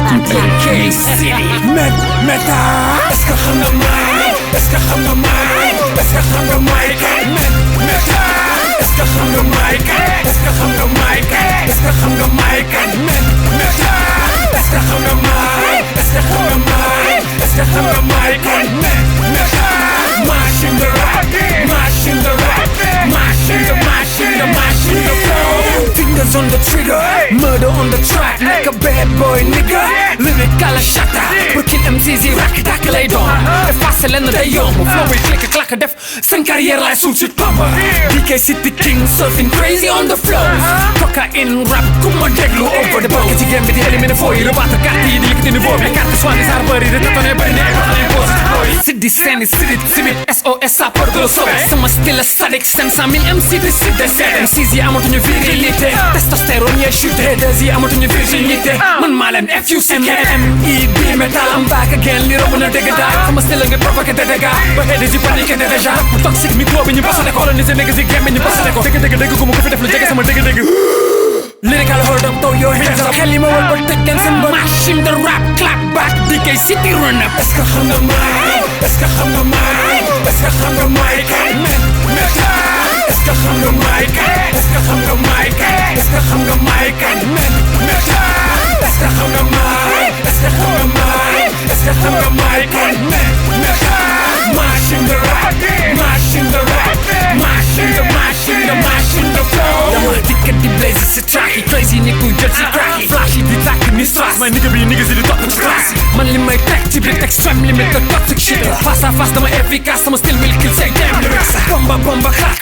DK City Meta est-ce que xam nga may est-ce que xam nga may est-ce que xam nga may Meta est-ce que xam nga may est-ce que xam nga may est-ce que xam nga may Meta est-ce que xam nga may est-ce que xam nga may est-ce que xam nga may Meta machine the rap machine the rap machine the flow fingers on the trigger murder on the track like a bad boy nigga lyrical shatter breaking MC's rack dak lay doon effacer len day yomb flow yi click clack def sen carrière lay suul ci papa DK City King surfing crazy on the flow cocaine rap kuma déglu over the bar ci game bi di éliminer foo yi rebattre carte yi di yëkkati niveau bi carte soigné sar bëri de tatoné bëri ne City scène city SOS ça porte le sol sama style sadique 500 000 MC de cité MC's yi amatuñu virilité testostérone yee chuté des yi amatuñu virginité man maa leen FUCK metal I'm back again li romb na dégg daay sama style nga provoqué des dégâts ba xëy di paniqué ne déjà toxique micro bi ñu basane ko coloniser négg si game bi ñu basane ko dégg gu ma ko fi def lu jege sama dégg lyrical hold up throw your hands up xel yi ma wal ba tëj leen seen bët machine the rap clap back DK City run up est-ce que xam nga may est-ce que xam nga may est-ce que xam nga may Meta est-ce que xam nga may est-ce que xam nga may est-ce que xam nga may Meta est-ce que xam nga may est-ce que xam nga may est-ce que xam nga may Meta machine the rap machine the rap machine the flow dama dikkat di blaze si track yi crazy ni kuy jël si crack yi flash yi di tàkk ni strass may nigga bi nigga si di topp ci classe yi man li may teg ci biir extreme limit the toxic shit face à face dama efficace sama style will kill say damn lyrics bomba crack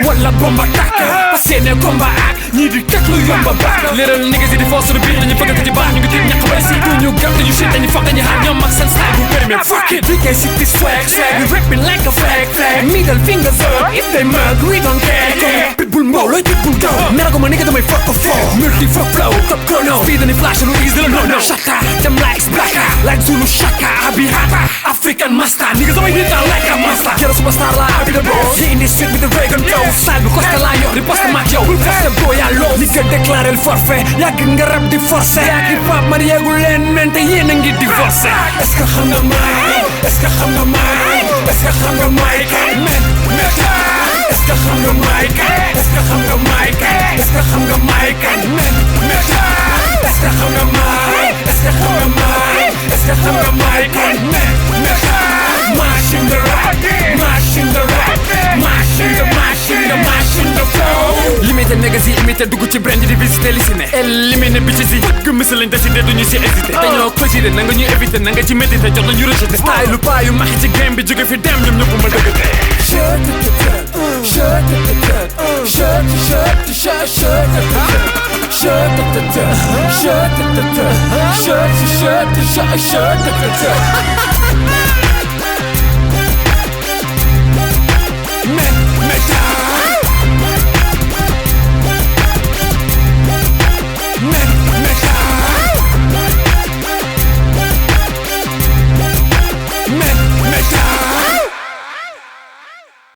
wala bomba tàkk seene combat ak ñii di teg lu yomba baax little nigga si di force biir dañu bëgg ci baax ñu ngi tiit ñàkk bay si ñu gëm dañu shit dañu foog dañu xaar ñoom ak seen style bu périmé fuck it DK City swag we rapping like a flag middle fingers up if they mug we don't care pitbull mbow looy pitbull daw merago ma nigga damay fuck for multi fuck flow top chrono speed and flash lu easy no shaka them likes blacka like Zulu shaka abi hata African master niggas damay hit like a monster kero superstar la abi the boss in the street with the Reagan flow style bi costa la yo riposte mak yow riposte boy ya low nigga déclaré le forfait yàgg nga rap di forcer yaa ngi pap man yeegul leen mente yéen a ngi divorcé est-ce que xam nga may est-ce que xam nga may est-ce que xam nga may Meta est-ce que xam nga may est-ce que xam nga may est-ce que xam nga may Meta est-ce que xam nga may est-ce que xam nga may est-ce que xam nga may Meta machine the rap machine the rap machine the flow limité niggas yi imité dugg ci brand di visiter li si ne éliminer bitches yi fëgg misal lañ décidé duñu si hésité dañoo cogité na nga ñuy éviter na nga ci médité jot nañu rejeté style lu paa yu maxi ci game bi jóge fi dem ñoom ñëpp ma dëggate shut